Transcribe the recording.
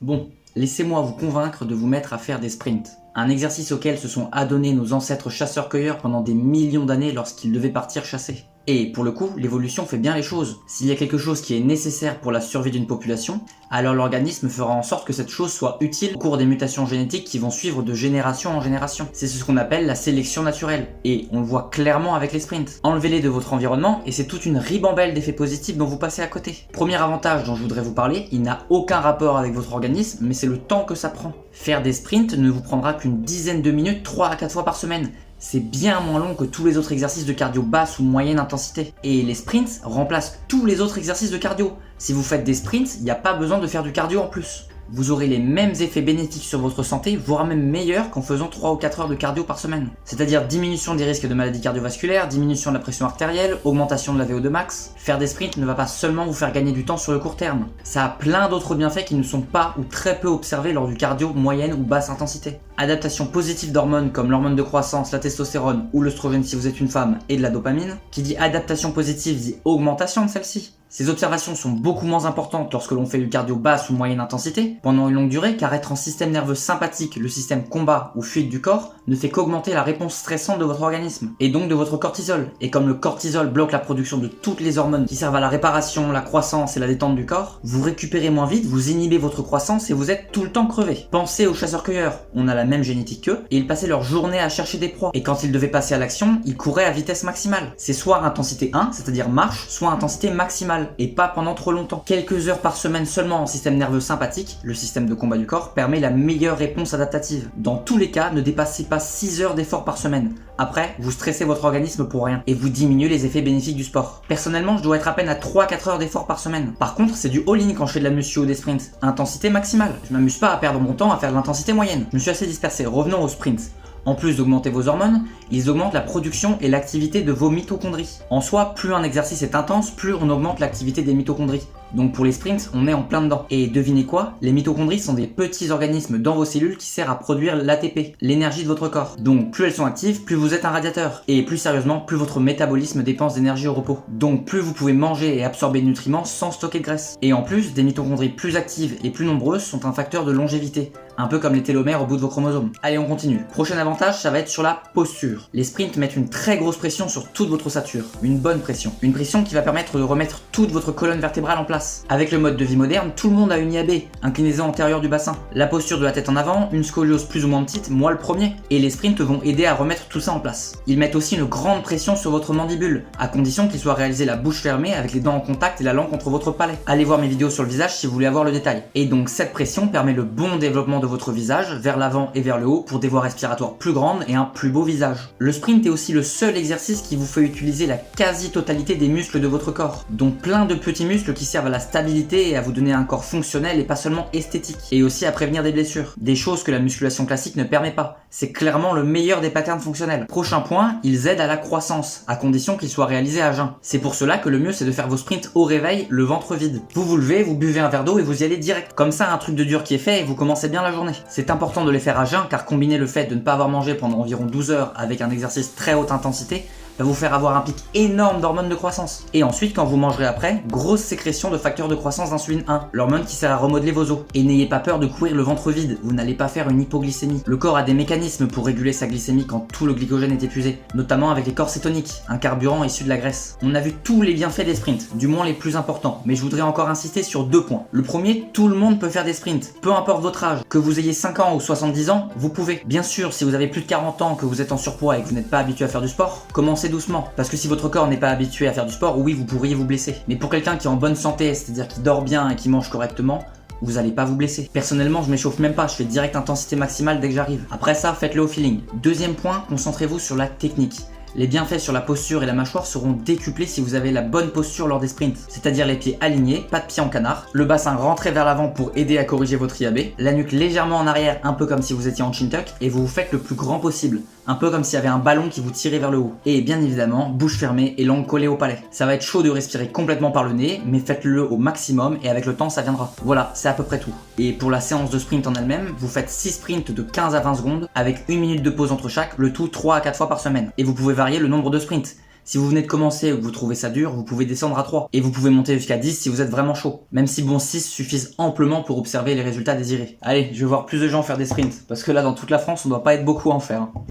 Bon, laissez-moi vous convaincre de vous mettre à faire des sprints. Un exercice auquel se sont adonnés nos ancêtres chasseurs-cueilleurs pendant des millions d'années lorsqu'ils devaient partir chasser. Et pour le coup, l'évolution fait bien les choses. S'il y a quelque chose qui est nécessaire pour la survie d'une population, alors l'organisme fera en sorte que cette chose soit utile au cours des mutations génétiques qui vont suivre de génération en génération. C'est ce qu'on appelle la sélection naturelle. Et on le voit clairement avec les sprints. Enlevez-les de votre environnement et c'est toute une ribambelle d'effets positifs dont vous passez à côté. Premier avantage dont je voudrais vous parler, il n'a aucun rapport avec votre organisme, mais c'est le temps que ça prend. Faire des sprints ne vous prendra qu'une dizaine de minutes 3 à 4 fois par semaine. C'est bien moins long que tous les autres exercices de cardio basse ou moyenne intensité. Et les sprints remplacent tous les autres exercices de cardio. Si vous faites des sprints, il n'y a pas besoin de faire du cardio en plus. Vous aurez les mêmes effets bénéfiques sur votre santé, voire même meilleurs qu'en faisant 3 ou 4 heures de cardio par semaine. C'est-à-dire diminution des risques de maladies cardiovasculaires, diminution de la pression artérielle, augmentation de la VO2 max. Faire des sprints ne va pas seulement vous faire gagner du temps sur le court terme. Ça a plein d'autres bienfaits qui ne sont pas ou très peu observés lors du cardio moyenne ou basse intensité. Adaptation positive d'hormones comme l'hormone de croissance, la testostérone ou l'œstrogène si vous êtes une femme et de la dopamine. Qui dit adaptation positive dit augmentation de celle-ci. Ces observations sont beaucoup moins importantes lorsque l'on fait du cardio basse ou moyenne intensité pendant une longue durée car être en système nerveux sympathique, le système combat ou fuite du corps, ne fait qu'augmenter la réponse stressante de votre organisme et donc de votre cortisol. Et comme le cortisol bloque la production de toutes les hormones qui servent à la réparation, la croissance et la détente du corps, vous récupérez moins vite, vous inhibez votre croissance et vous êtes tout le temps crevé. Pensez aux chasseurs-cueilleurs, on a la même génétique qu'eux et ils passaient leur journée à chercher des proies. Et quand ils devaient passer à l'action, ils couraient à vitesse maximale. C'est soit intensité 1, c'est-à-dire marche, soit intensité maximale. Et pas pendant trop longtemps. Quelques heures par semaine seulement en système nerveux sympathique, le système de combat du corps, permet la meilleure réponse adaptative. Dans tous les cas, ne dépassez pas 6 heures d'effort par semaine. Après, vous stressez votre organisme pour rien et vous diminuez les effets bénéfiques du sport. Personnellement, je dois être à peine à 3-4 heures d'effort par semaine. Par contre, c'est du all-in quand je fais de la muscu ou des sprints. Intensité maximale. Je m'amuse pas à perdre mon temps à faire de l'intensité moyenne. Je me suis assez dispersé. Revenons aux sprints. En plus d'augmenter vos hormones, ils augmentent la production et l'activité de vos mitochondries. En soi, plus un exercice est intense, plus on augmente l'activité des mitochondries. Donc pour les sprints, on est en plein dedans. Et devinez quoi? Les mitochondries sont des petits organismes dans vos cellules qui servent à produire l'ATP, l'énergie de votre corps. Donc plus elles sont actives, plus vous êtes un radiateur. Et plus sérieusement, plus votre métabolisme dépense d'énergie au repos. Donc plus vous pouvez manger et absorber de nutriments sans stocker de graisse. Et en plus, des mitochondries plus actives et plus nombreuses sont un facteur de longévité. Un peu comme les télomères au bout de vos chromosomes. Allez, on continue. Prochain avantage, ça va être sur la posture. Les sprints mettent une très grosse pression sur toute votre ossature. Une bonne pression. Une pression qui va permettre de remettre toute votre colonne vertébrale en place. Avec le mode de vie moderne, tout le monde a une IAB, inclinaison antérieure du bassin. La posture de la tête en avant, une scoliose plus ou moins petite, moi le premier. Et les sprints vont aider à remettre tout ça en place. Ils mettent aussi une grande pression sur votre mandibule, à condition qu'il soit réalisé la bouche fermée avec les dents en contact et la langue contre votre palais. Allez voir mes vidéos sur le visage si vous voulez avoir le détail. Et donc cette pression permet le bon développement de votre visage vers l'avant et vers le haut pour des voies respiratoires plus grandes et un plus beau visage. Le sprint est aussi le seul exercice qui vous fait utiliser la quasi-totalité des muscles de votre corps, dont plein de petits muscles qui servent à la stabilité et à vous donner un corps fonctionnel et pas seulement esthétique, et aussi à prévenir des blessures. Des choses que la musculation classique ne permet pas. C'est clairement le meilleur des patterns fonctionnels. Prochain point, ils aident à la croissance, à condition qu'ils soient réalisés à jeun. C'est pour cela que le mieux c'est de faire vos sprints au réveil, le ventre vide. Vous levez, vous buvez un verre d'eau et vous y allez direct. Comme ça, un truc de dur qui est fait et vous commencez bien la journée. C'est important de les faire à jeun car combiner le fait de ne pas avoir mangé pendant environ 12 heures avec un exercice très haute intensité va vous faire avoir un pic énorme d'hormones de croissance. Et ensuite, quand vous mangerez après, grosse sécrétion de facteurs de croissance d'insuline 1, l'hormone qui sert à remodeler vos os. Et n'ayez pas peur de courir le ventre vide, vous n'allez pas faire une hypoglycémie. Le corps a des mécanismes pour réguler sa glycémie quand tout le glycogène est épuisé, notamment avec les corps cétoniques, un carburant issu de la graisse. On a vu tous les bienfaits des sprints, du moins les plus importants, mais je voudrais encore insister sur 2 points. Le premier, tout le monde peut faire des sprints, peu importe votre âge. Que vous ayez 5 ans ou 70 ans, vous pouvez. Bien sûr, si vous avez plus de 40 ans, que vous êtes en surpoids et que vous n'êtes pas habitué à faire du sport, commencez doucement. Parce que si votre corps n'est pas habitué à faire du sport, oui, vous pourriez vous blesser. Mais pour quelqu'un qui est en bonne santé, c'est-à-dire qui dort bien et qui mange correctement, vous allez pas vous blesser. Personnellement, je m'échauffe même pas, je fais direct intensité maximale dès que j'arrive. Après ça, faites-le au feeling. Deuxième point, concentrez-vous sur la technique. Les bienfaits sur la posture et la mâchoire seront décuplés si vous avez la bonne posture lors des sprints, c'est-à-dire les pieds alignés, pas de pieds en canard, le bassin rentré vers l'avant pour aider à corriger votre IAB, la nuque légèrement en arrière, un peu comme si vous étiez en chin tuck, et vous vous faites le plus grand possible, un peu comme s'il y avait un ballon qui vous tirait vers le haut. Et bien évidemment, bouche fermée et langue collée au palais. Ça va être chaud de respirer complètement par le nez, mais faites-le au maximum et avec le temps ça viendra. Voilà, c'est à peu près tout. Et pour la séance de sprint en elle-même, vous faites 6 sprints de 15 à 20 secondes avec 1 minute de pause entre chaque, le tout 3 à 4 fois par semaine. Et vous pouvez varier le nombre de sprints. Si vous venez de commencer ou que vous trouvez ça dur, vous pouvez descendre à 3. Et vous pouvez monter jusqu'à 10 si vous êtes vraiment chaud. Même si bon 6 suffisent amplement pour observer les résultats désirés. Allez, je vais voir plus de gens faire des sprints. Parce que là, dans toute la France, on doit pas être beaucoup à en faire.